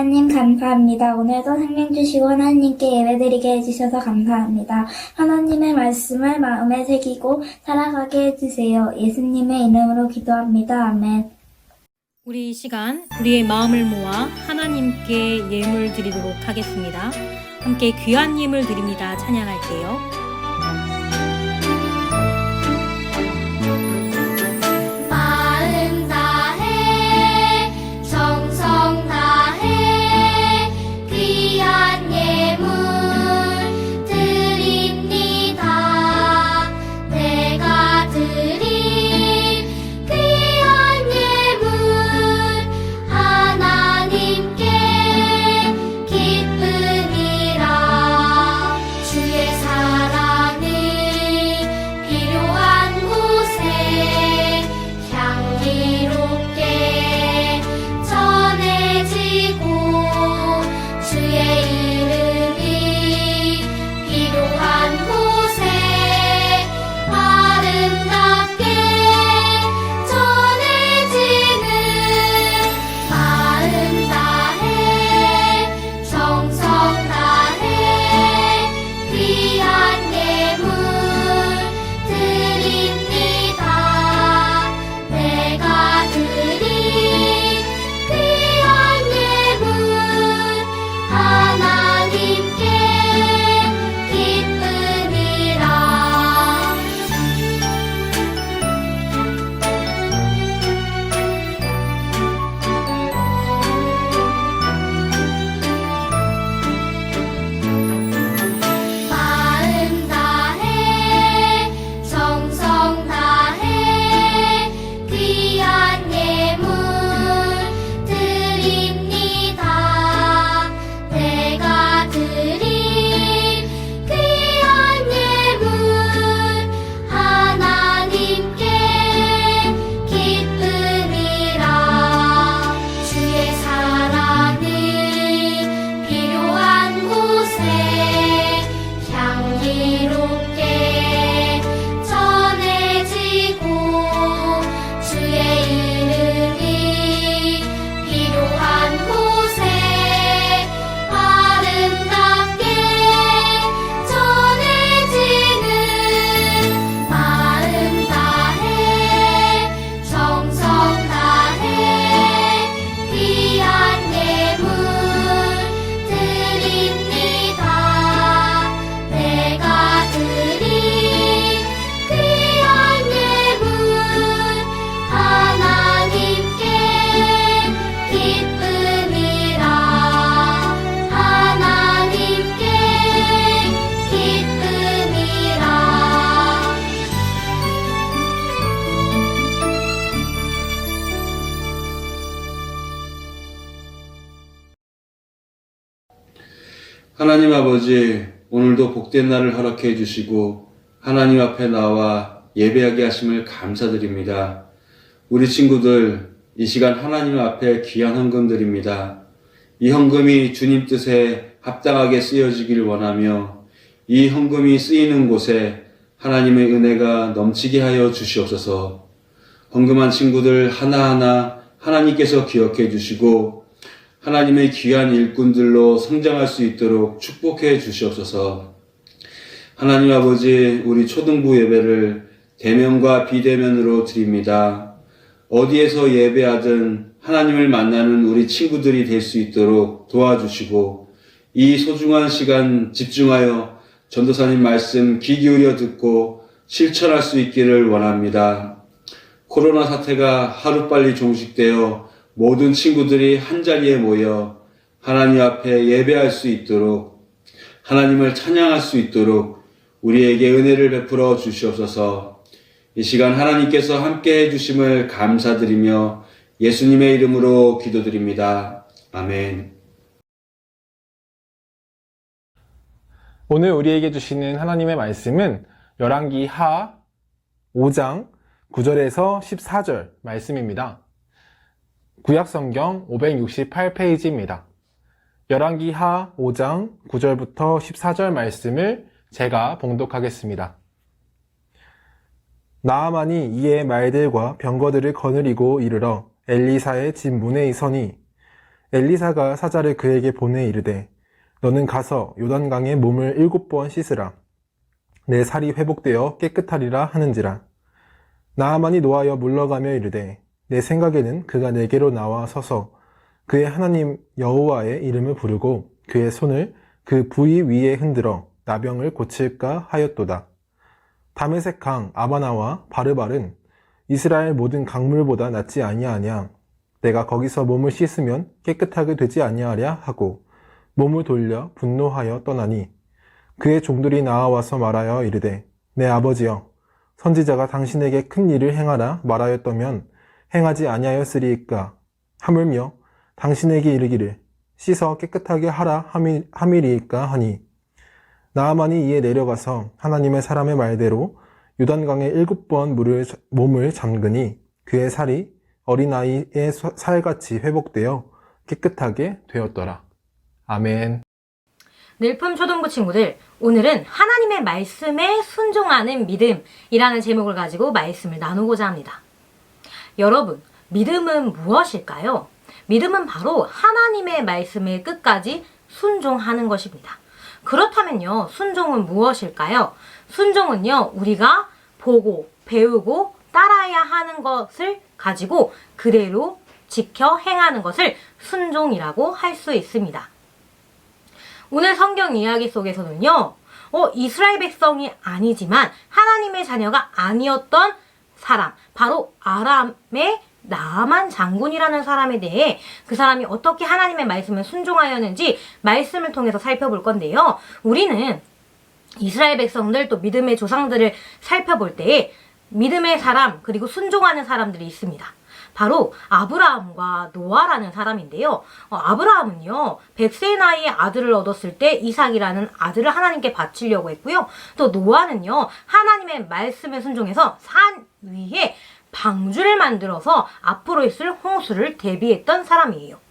하나님 감사합니다. 오늘도 생명 주시고 하나님께 예배드리게 해주셔서 감사합니다. 하나님의 말씀을 마음에 새기고 살아가게 해주세요. 예수님의 이름으로 기도합니다. 아멘. 우리 이 시간 우리의 마음을 모아 하나님께 예물 드리도록 하겠습니다. 함께 귀한 예물 드립니다. 찬양할게요. 하나님 아버지, 오늘도 복된 날을 허락해 주시고 하나님 앞에 나와 예배하게 하심을 감사드립니다. 우리 친구들, 이 시간 하나님 앞에 귀한 헌금 드립니다. 이 헌금이 주님 뜻에 합당하게 쓰여지길 원하며 이 헌금이 쓰이는 곳에 하나님의 은혜가 넘치게 하여 주시옵소서. 헌금한 친구들 하나하나 하나님께서 기억해 주시고 하나님의 귀한 일꾼들로 성장할 수 있도록 축복해 주시옵소서. 하나님 아버지, 우리 초등부 예배를 대면과 비대면으로 드립니다. 어디에서 예배하든 하나님을 만나는 우리 친구들이 될 수 있도록 도와주시고 이 소중한 시간 집중하여 전도사님 말씀 귀 기울여 듣고 실천할 수 있기를 원합니다. 코로나 사태가 하루빨리 종식되어 모든 친구들이 한자리에 모여 하나님 앞에 예배할 수 있도록, 하나님을 찬양할 수 있도록 우리에게 은혜를 베풀어 주시옵소서. 이 시간 하나님께서 함께 해주심을 감사드리며 예수님의 이름으로 기도드립니다. 아멘. 오늘 우리에게 주시는 하나님의 말씀은 열왕기 하 5장 9절에서 14절 말씀입니다. 구약성경 568페이지입니다. 열왕기 하 5장 9절부터 14절 말씀을 제가 봉독하겠습니다. 나아만이 이에 말들과 병거들을 거느리고 이르러 엘리사의 집 문에 서니 엘리사가 사자를 그에게 보내 이르되 너는 가서 요단강에 몸을 7번 씻으라. 내 살이 회복되어 깨끗하리라 하는지라. 나아만이 노하여 물러가며 이르되 내 생각에는 그가 내게로 나와 서서 그의 하나님 여호와의 이름을 부르고 그의 손을 그 부위 위에 흔들어 나병을 고칠까 하였도다. 다메섹 강 아바나와 바르발은 이스라엘 모든 강물보다 낫지 아니하냐. 내가 거기서 몸을 씻으면 깨끗하게 되지 아니하랴 하고 몸을 돌려 분노하여 떠나니 그의 종들이 나아와서 말하여 이르되 내 아버지여 선지자가 당신에게 큰 일을 행하라 말하였다면 행하지 아니하였으리이까. 하물며 당신에게 이르기를 씻어 깨끗하게 하라 함이리이까 하니 나아만이 이에 내려가서 하나님의 사람의 말대로 요단강에 7번 몸을 잠그니 그의 살이 어린아이의 살같이 회복되어 깨끗하게 되었더라. 아멘. 늘품 초등부 친구들, 오늘은 하나님의 말씀에 순종하는 믿음이라는 제목을 가지고 말씀을 나누고자 합니다. 여러분, 믿음은 무엇일까요? 믿음은 바로 하나님의 말씀에 끝까지 순종하는 것입니다. 그렇다면요, 순종은 무엇일까요? 순종은요, 우리가 보고, 배우고, 따라야 하는 것을 가지고 그대로 지켜 행하는 것을 순종이라고 할 수 있습니다. 오늘 성경 이야기 속에서는요, 이스라엘 백성이 아니지만 하나님의 자녀가 아니었던 사람, 바로 아람의 나아만 장군이라는 사람에 대해 그 사람이 어떻게 하나님의 말씀을 순종하였는지 말씀을 통해서 살펴볼 건데요. 우리는 이스라엘 백성들 또 믿음의 조상들을 살펴볼 때에 믿음의 사람 그리고 순종하는 사람들이 있습니다. 바로 아브라함과 노아라는 사람인데요. 아브라함은요, 100세 나이에 아들을 얻었을 때 이삭이라는 아들을 하나님께 바치려고 했고요. 또 노아는요, 하나님의 말씀에 순종해서 산 위에 방주를 만들어서 앞으로 있을 홍수를 대비했던 사람이에요.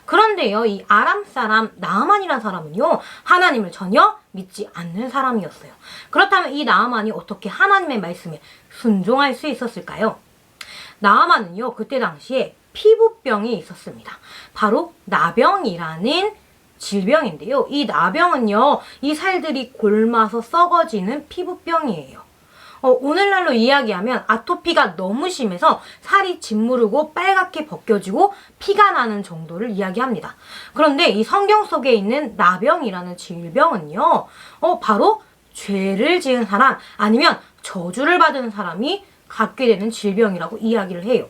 그런데요, 이 아람 사람 나아만이라는 사람은요, 하나님을 전혀 믿지 않는 사람이었어요. 그렇다면 이 나아만이 어떻게 하나님의 말씀에 순종할 수 있었을까요? 나아만은요, 그때 당시에 피부병이 있었습니다. 바로 나병이라는 질병인데요. 이 나병은요, 이 살들이 골마서 썩어지는 피부병이에요. 오늘날로 이야기하면 아토피가 너무 심해서 살이 짓무르고 빨갛게 벗겨지고 피가 나는 정도를 이야기합니다. 그런데 이 성경 속에 있는 나병이라는 질병은요, 바로 죄를 지은 사람 아니면 저주를 받은 사람이 갖게 되는 질병이라고 이야기를 해요.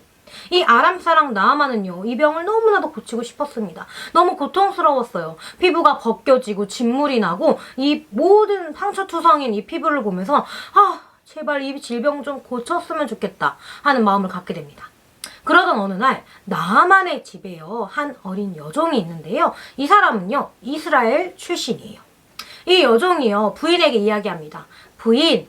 이 아람 사람 나아만은요, 이 병을 너무나도 고치고 싶었습니다. 너무 고통스러웠어요. 피부가 벗겨지고 진물이 나고 이 모든 상처투성인 이 피부를 보면서 제발 이 질병 좀 고쳤으면 좋겠다 하는 마음을 갖게 됩니다. 그러던 어느 날 나아만의 집에요, 한 어린 여종이 있는데요. 이 사람은요, 이스라엘 출신이에요. 이 여종이요, 부인에게 이야기합니다. 부인,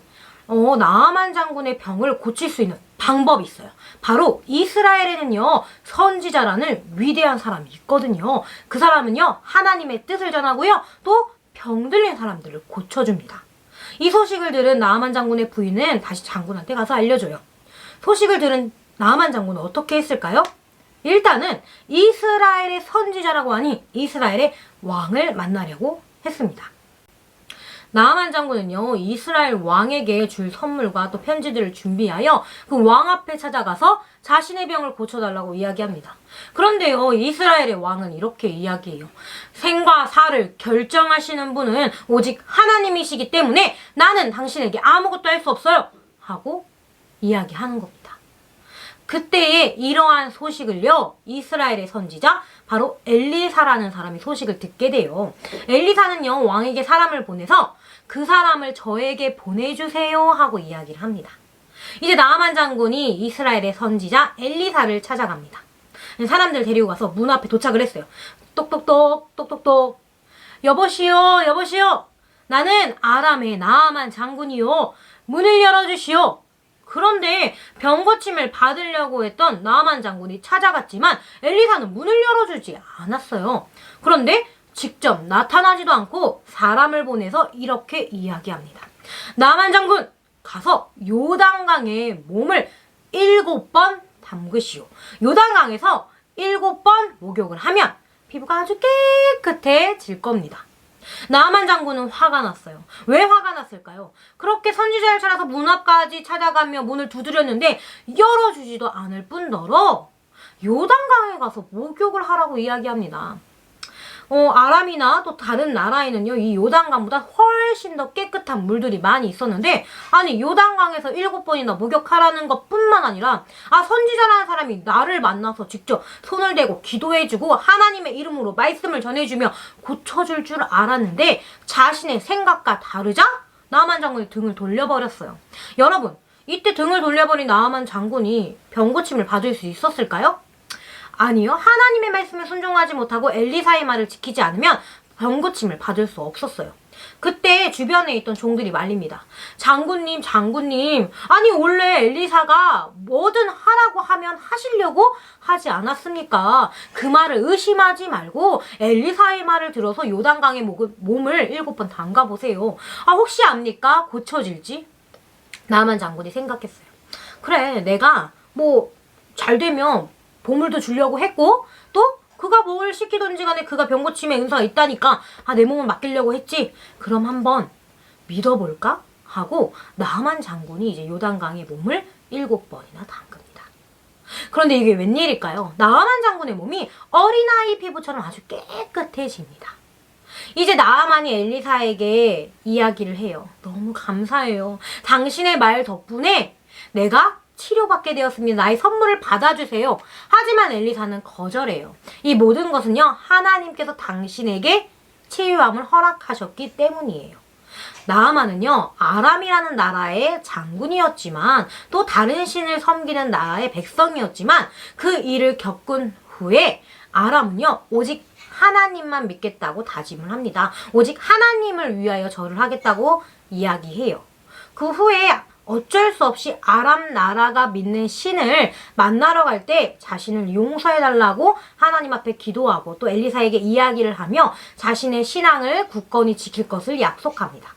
나아만 장군의 병을 고칠 수 있는 방법이 있어요. 바로 이스라엘에는요, 선지자라는 위대한 사람이 있거든요. 그 사람은요, 하나님의 뜻을 전하고요, 또 병들린 사람들을 고쳐줍니다. 이 소식을 들은 나아만 장군의 부인은 다시 장군한테 가서 알려줘요. 소식을 들은 나아만 장군은 어떻게 했을까요? 일단은 이스라엘의 선지자라고 하니 이스라엘의 왕을 만나려고 했습니다. 나아만 장군은요, 이스라엘 왕에게 줄 선물과 또 편지들을 준비하여 그 왕 앞에 찾아가서 자신의 병을 고쳐달라고 이야기합니다. 그런데요, 이스라엘의 왕은 이렇게 이야기해요. 생과 사를 결정하시는 분은 오직 하나님이시기 때문에 나는 당신에게 아무것도 할 수 없어요 하고 이야기하는 겁니다. 그때에 이러한 소식을요, 이스라엘의 선지자 바로 엘리사라는 사람이 소식을 듣게 돼요. 엘리사는요, 왕에게 사람을 보내서 그 사람을 저에게 보내주세요 하고 이야기를 합니다. 이제 나아만 장군이 이스라엘의 선지자 엘리사를 찾아갑니다. 사람들 데리고 가서 문 앞에 도착을 했어요. 똑똑똑 똑똑똑. 여보시오 여보시오, 나는 아람의 나아만 장군이요, 문을 열어주시오. 그런데 병고침을 받으려고 했던 나아만 장군이 찾아갔지만 엘리사는 문을 열어주지 않았어요. 그런데 직접 나타나지도 않고 사람을 보내서 이렇게 이야기합니다. 나아만 장군, 가서 요단강에 몸을 7번 담그시오. 요단강에서 7번 목욕을 하면 피부가 아주 깨끗해질 겁니다. 나만 장군은 화가 났어요. 왜 화가 났을까요? 그렇게 선지자를 찾아서 문 앞까지 찾아가며 문을 두드렸는데 열어주지도 않을 뿐더러 요단강에 가서 목욕을 하라고 이야기합니다. 아람이나 또 다른 나라에는요, 이 요단강보다 훨씬 더 깨끗한 물들이 많이 있었는데, 아니, 요단강에서 7번이나 목욕하라는 것 뿐만 아니라, 선지자라는 사람이 나를 만나서 직접 손을 대고 기도해주고, 하나님의 이름으로 말씀을 전해주며 고쳐줄 줄 알았는데, 자신의 생각과 다르자, 나아만 장군이 등을 돌려버렸어요. 여러분, 이때 등을 돌려버린 나아만 장군이 병고침을 받을 수 있었을까요? 아니요. 하나님의 말씀에 순종하지 못하고 엘리사의 말을 지키지 않으면 병고침을 받을 수 없었어요. 그때 주변에 있던 종들이 말립니다. 장군님, 아니 원래 엘리사가 뭐든 하라고 하면 하시려고 하지 않았습니까? 그 말을 의심하지 말고 엘리사의 말을 들어서 요단강에 몸을 7번 담가보세요. 혹시 압니까? 고쳐질지? 나만 장군이 생각했어요. 그래, 내가 잘 되면 보물도 주려고 했고, 또 그가 뭘 시키던지 간에 그가 병고침에 은사가 있다니까 내 몸을 맡기려고 했지. 그럼 한번 믿어볼까? 하고 나만 장군이 이제 요단강에 몸을 7번이나 담급니다. 그런데 이게 웬일일까요? 나만 장군의 몸이 어린아이 피부처럼 아주 깨끗해집니다. 이제 나아만이 엘리사에게 이야기를 해요. 너무 감사해요. 당신의 말 덕분에 내가 치료받게 되었습니다. 나의 선물을 받아주세요. 하지만 엘리사는 거절해요. 이 모든 것은요, 하나님께서 당신에게 치유함을 허락하셨기 때문이에요. 나아만은요, 아람이라는 나라의 장군이었지만 또 다른 신을 섬기는 나라의 백성이었지만 그 일을 겪은 후에 아람은요, 오직 하나님만 믿겠다고 다짐을 합니다. 오직 하나님을 위하여 절을 하겠다고 이야기해요. 그 후에 어쩔 수 없이 아람 나라가 믿는 신을 만나러 갈 때 자신을 용서해달라고 하나님 앞에 기도하고 또 엘리사에게 이야기를 하며 자신의 신앙을 굳건히 지킬 것을 약속합니다.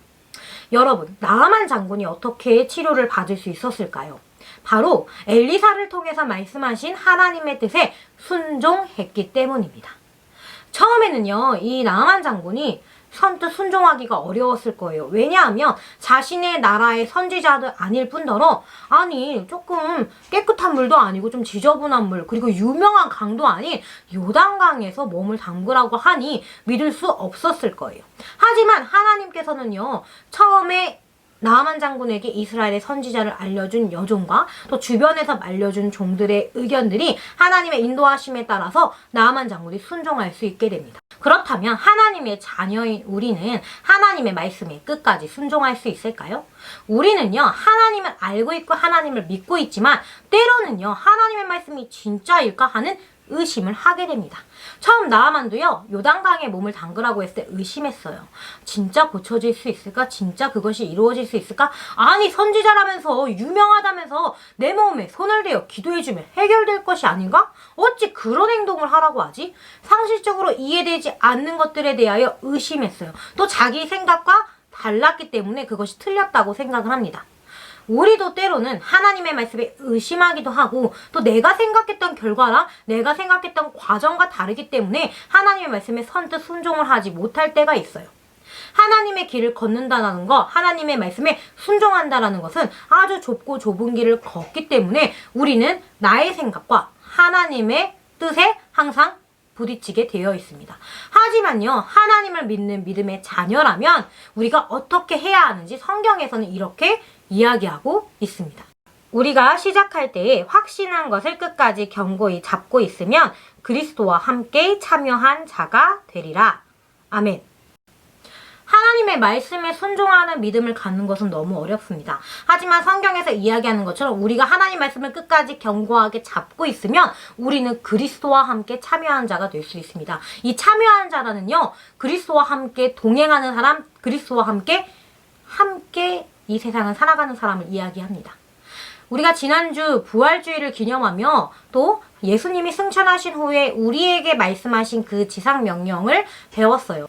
여러분, 나아만 장군이 어떻게 치료를 받을 수 있었을까요? 바로 엘리사를 통해서 말씀하신 하나님의 뜻에 순종했기 때문입니다. 처음에는요, 이 나아만 장군이 선뜻 순종하기가 어려웠을 거예요. 왜냐하면 자신의 나라의 선지자도 아닐 뿐더러 조금 깨끗한 물도 아니고 좀 지저분한 물, 그리고 유명한 강도 아닌 요단강에서 몸을 담그라고 하니 믿을 수 없었을 거예요. 하지만 하나님께서는요, 처음에 나아만 장군에게 이스라엘의 선지자를 알려준 여종과 또 주변에서 알려준 종들의 의견들이 하나님의 인도하심에 따라서 나아만 장군이 순종할 수 있게 됩니다. 그렇다면 하나님의 자녀인 우리는 하나님의 말씀에 끝까지 순종할 수 있을까요? 우리는요, 하나님을 알고 있고 하나님을 믿고 있지만 때로는요, 하나님의 말씀이 진짜일까 하는 의심을 하게 됩니다. 처음 나아만도요, 요단강에 몸을 담그라고 했을 때 의심했어요. 진짜 고쳐질 수 있을까? 진짜 그것이 이루어질 수 있을까? 선지자라면서 유명하다면서 내 몸에 손을 대어 기도해주면 해결될 것이 아닌가? 어찌 그런 행동을 하라고 하지? 상식적으로 이해되지 않는 것들에 대하여 의심했어요. 또 자기 생각과 달랐기 때문에 그것이 틀렸다고 생각을 합니다. 우리도 때로는 하나님의 말씀에 의심하기도 하고 또 내가 생각했던 결과랑 내가 생각했던 과정과 다르기 때문에 하나님의 말씀에 선뜻 순종을 하지 못할 때가 있어요. 하나님의 길을 걷는다는 것, 하나님의 말씀에 순종한다는 것은 아주 좁고 좁은 길을 걷기 때문에 우리는 나의 생각과 하나님의 뜻에 항상 부딪히게 되어 있습니다. 하지만요, 하나님을 믿는 믿음의 자녀라면 우리가 어떻게 해야 하는지 성경에서는 이렇게 이야기하고 있습니다. 우리가 시작할 때에 확신한 것을 끝까지 견고히 잡고 있으면 그리스도와 함께 참여한 자가 되리라. 아멘. 하나님의 말씀에 순종하는 믿음을 갖는 것은 너무 어렵습니다. 하지만 성경에서 이야기하는 것처럼 우리가 하나님 말씀을 끝까지 견고하게 잡고 있으면 우리는 그리스도와 함께 참여하는 자가 될 수 있습니다. 이 참여하는 자라는요, 그리스도와 함께 동행하는 사람, 그리스도와 함께 이 세상을 살아가는 사람을 이야기합니다. 우리가 지난주 부활주의를 기념하며 또 예수님이 승천하신 후에 우리에게 말씀하신 그 지상명령을 배웠어요.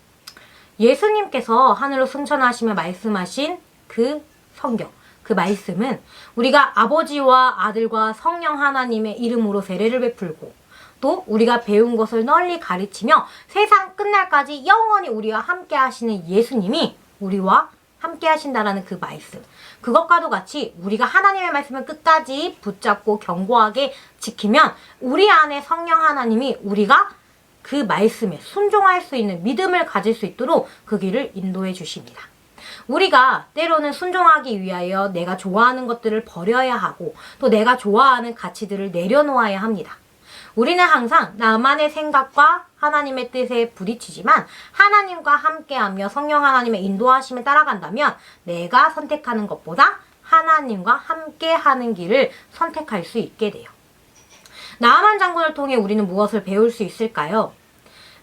예수님께서 하늘로 승천하시며 말씀하신 그 성경, 그 말씀은 우리가 아버지와 아들과 성령 하나님의 이름으로 세례를 베풀고 또 우리가 배운 것을 널리 가르치며 세상 끝날까지 영원히 우리와 함께 하시는 예수님이 우리와 함께 하신다라는 그 말씀. 그것과도 같이 우리가 하나님의 말씀을 끝까지 붙잡고 견고하게 지키면 우리 안에 성령 하나님이 우리가 그 말씀에 순종할 수 있는 믿음을 가질 수 있도록 그 길을 인도해 주십니다. 우리가 때로는 순종하기 위하여 내가 좋아하는 것들을 버려야 하고 또 내가 좋아하는 가치들을 내려놓아야 합니다. 우리는 항상 나만의 생각과 하나님의 뜻에 부딪히지만 하나님과 함께하며 성령 하나님의 인도하심에 따라간다면 내가 선택하는 것보다 하나님과 함께하는 길을 선택할 수 있게 돼요. 나아만 장군을 통해 우리는 무엇을 배울 수 있을까요?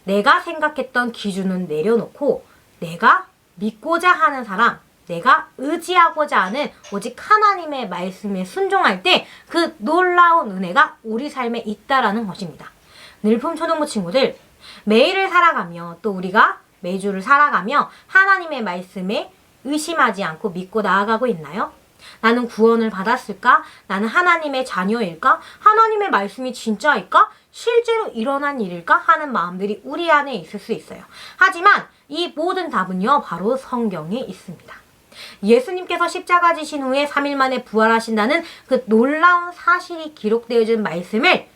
내가 생각했던 기준은 내려놓고 내가 믿고자 하는 사람, 내가 의지하고자 하는 오직 하나님의 말씀에 순종할 때 그 놀라운 은혜가 우리 삶에 있다라는 것입니다. 늘품 초등부 친구들, 매일을 살아가며 또 우리가 매주를 살아가며 하나님의 말씀에 의심하지 않고 믿고 나아가고 있나요? 나는 구원을 받았을까? 나는 하나님의 자녀일까? 하나님의 말씀이 진짜일까? 실제로 일어난 일일까? 하는 마음들이 우리 안에 있을 수 있어요. 하지만 이 모든 답은요, 바로 성경에 있습니다. 예수님께서 십자가 지신 후에 3일 만에 부활하신다는 그 놀라운 사실이 기록되어진 말씀을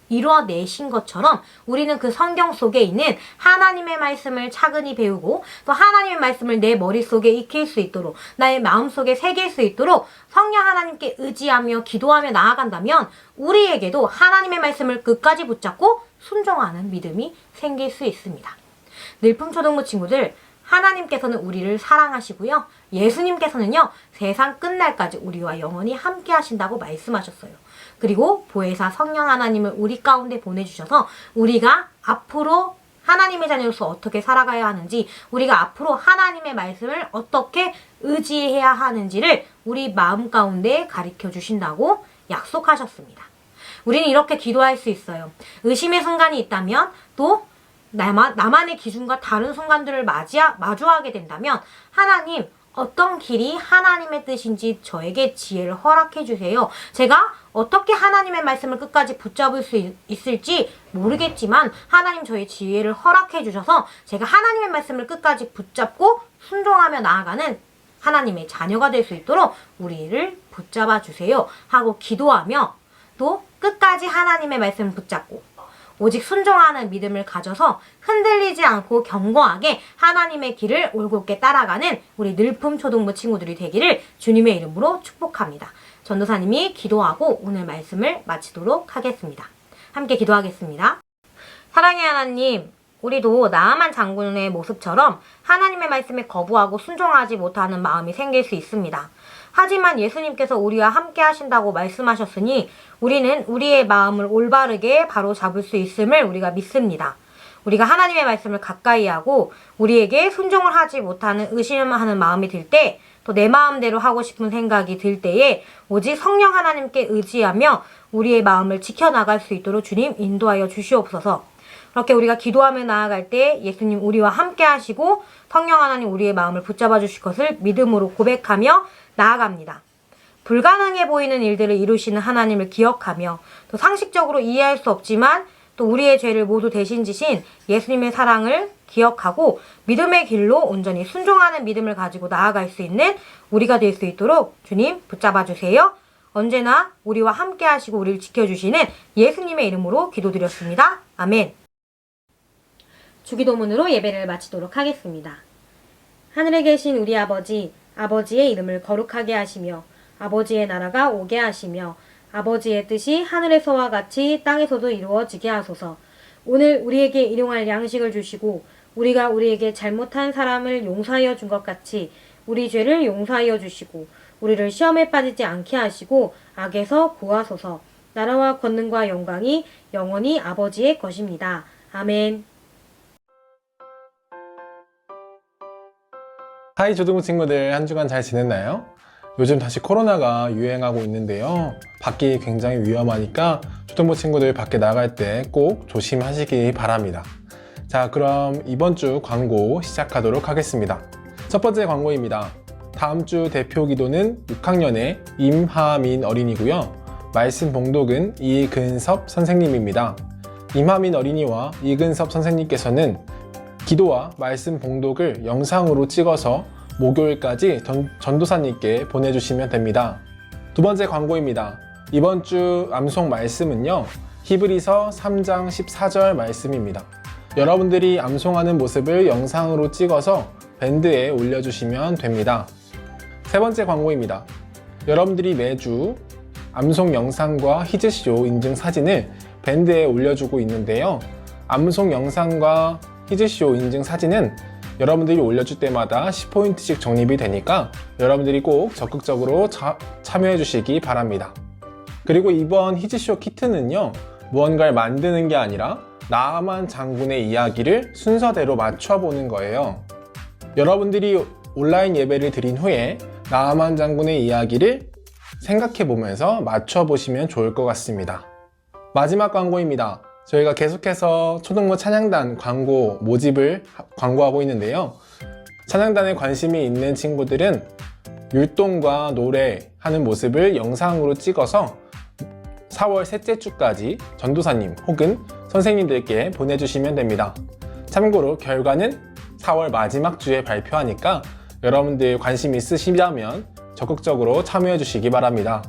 이뤄내신 것처럼 우리는 그 성경 속에 있는 하나님의 말씀을 차근히 배우고 또 하나님의 말씀을 내 머릿속에 익힐 수 있도록 나의 마음속에 새길 수 있도록 성령 하나님께 의지하며 기도하며 나아간다면 우리에게도 하나님의 말씀을 끝까지 붙잡고 순종하는 믿음이 생길 수 있습니다. 늘품 초등부 친구들, 하나님께서는 우리를 사랑하시고요. 예수님께서는요, 세상 끝날까지 우리와 영원히 함께 하신다고 말씀하셨어요. 그리고 보혜사 성령 하나님을 우리 가운데 보내주셔서 우리가 앞으로 하나님의 자녀로서 어떻게 살아가야 하는지, 우리가 앞으로 하나님의 말씀을 어떻게 의지해야 하는지를 우리 마음 가운데 가르쳐 주신다고 약속하셨습니다. 우리는 이렇게 기도할 수 있어요. 의심의 순간이 있다면 또 나만의 기준과 다른 순간들을 마주하게 된다면 하나님, 어떤 길이 하나님의 뜻인지 저에게 지혜를 허락해 주세요. 제가 어떻게 하나님의 말씀을 끝까지 붙잡을 수 있을지 모르겠지만 하나님 저의 지혜를 허락해 주셔서 제가 하나님의 말씀을 끝까지 붙잡고 순종하며 나아가는 하나님의 자녀가 될 수 있도록 우리를 붙잡아 주세요 하고 기도하며 또 끝까지 하나님의 말씀을 붙잡고 오직 순종하는 믿음을 가져서 흔들리지 않고 견고하게 하나님의 길을 올곧게 따라가는 우리 늘품 초등부 친구들이 되기를 주님의 이름으로 축복합니다. 전도사님이 기도하고 오늘 말씀을 마치도록 하겠습니다. 함께 기도하겠습니다. 사랑의 하나님, 우리도 나아만 장군의 모습처럼 하나님의 말씀에 거부하고 순종하지 못하는 마음이 생길 수 있습니다. 하지만 예수님께서 우리와 함께 하신다고 말씀하셨으니 우리는 우리의 마음을 올바르게 바로 잡을 수 있음을 우리가 믿습니다. 우리가 하나님의 말씀을 가까이 하고 우리에게 순종을 하지 못하는 의심하는 마음이 들 때, 또 내 마음대로 하고 싶은 생각이 들 때에 오직 성령 하나님께 의지하며 우리의 마음을 지켜나갈 수 있도록 주님 인도하여 주시옵소서. 그렇게 우리가 기도하며 나아갈 때 예수님 우리와 함께 하시고 성령 하나님 우리의 마음을 붙잡아 주실 것을 믿음으로 고백하며 나아갑니다. 불가능해 보이는 일들을 이루시는 하나님을 기억하며 또 상식적으로 이해할 수 없지만 또 우리의 죄를 모두 대신 지신 예수님의 사랑을 기억하고 믿음의 길로 온전히 순종하는 믿음을 가지고 나아갈 수 있는 우리가 될 수 있도록 주님 붙잡아 주세요. 언제나 우리와 함께 하시고 우리를 지켜주시는 예수님의 이름으로 기도드렸습니다. 아멘. 주기도문으로 예배를 마치도록 하겠습니다. 하늘에 계신 우리 아버지, 아버지의 이름을 거룩하게 하시며 아버지의 나라가 오게 하시며 아버지의 뜻이 하늘에서와 같이 땅에서도 이루어지게 하소서. 오늘 우리에게 일용할 양식을 주시고 우리가 우리에게 잘못한 사람을 용서하여 준 것 같이 우리 죄를 용서하여 주시고 우리를 시험에 빠지지 않게 하시고 악에서 구하소서. 나라와 권능과 영광이 영원히 아버지의 것입니다. 아멘. 하이 초등부 친구들, 한 주간 잘 지냈나요? 요즘 다시 코로나가 유행하고 있는데요. 밖이 굉장히 위험하니까 초등부 친구들 밖에 나갈 때 꼭 조심하시기 바랍니다. 자, 그럼 이번 주 광고 시작하도록 하겠습니다. 첫 번째 광고입니다. 다음 주 대표 기도는 6학년의 임하민 어린이고요. 말씀 봉독은 이근섭 선생님입니다. 임하민 어린이와 이근섭 선생님께서는 기도와 말씀 봉독을 영상으로 찍어서 목요일까지 전도사님께 보내주시면 됩니다. 두 번째 광고입니다. 이번 주 암송 말씀은요, 히브리서 3장 14절 말씀입니다. 여러분들이 암송하는 모습을 영상으로 찍어서 밴드에 올려주시면 됩니다. 세 번째 광고입니다. 여러분들이 매주 암송 영상과 히즈쇼 인증 사진을 밴드에 올려주고 있는데요. 암송 영상과 히즈쇼 인증 사진은 여러분들이 올려줄 때마다 10포인트씩 적립이 되니까 여러분들이 꼭 적극적으로 참여해 주시기 바랍니다. 그리고 이번 히즈쇼 키트는요, 무언가를 만드는 게 아니라 나아만 장군의 이야기를 순서대로 맞춰보는 거예요. 여러분들이 온라인 예배를 드린 후에 나아만 장군의 이야기를 생각해 보면서 맞춰보시면 좋을 것 같습니다. 마지막 광고입니다. 저희가 계속해서 초등부 찬양단 광고 모집을 광고하고 있는데요. 찬양단에 관심이 있는 친구들은 율동과 노래하는 모습을 영상으로 찍어서 4월 셋째 주까지 전도사님 혹은 선생님들께 보내주시면 됩니다. 참고로 결과는 4월 마지막 주에 발표하니까 여러분들 관심 있으시다면 적극적으로 참여해 주시기 바랍니다.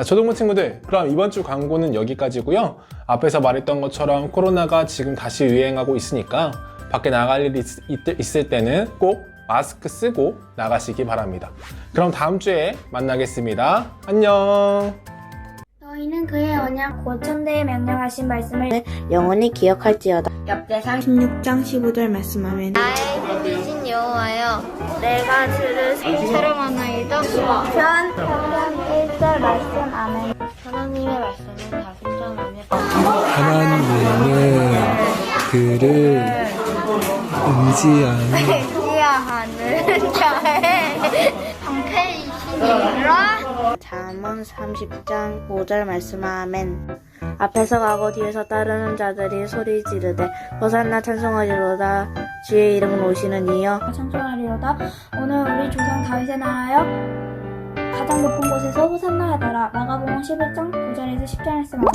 초등부 친구들, 그럼 이번 주 광고는 여기까지고요. 앞에서 말했던 것처럼 코로나가 지금 다시 유행하고 있으니까 밖에 나갈 일이 있을 때는 꼭 마스크 쓰고 나가시기 바랍니다. 그럼 다음 주에 만나겠습니다. 안녕. 너희는 그의 언약 곧 천대에 명령하신 말씀을 영원히 기억할지어다. 역대상 16장 15절 말씀하면 나의 대비신 여호와여, 내가 주를 사랑하나이다. 편 1절 말씀 아멘. 하나님의 말씀은 다 순종하며 하나님은 그를 의지하는 의지하는 자의 방패이시니라. 잠언 30장 5절 말씀하면 앞에서 가고 뒤에서 따르는 자들이 소리 지르되 호산나 찬송하리로다. 주의 이름은 오시는 이여 찬송하리로다. 오늘 우리 조상 다윗의 나라여 가장 높은 곳에서 호산나 하더라. 마가복음 11장 9절에서 10절 말씀 아멘.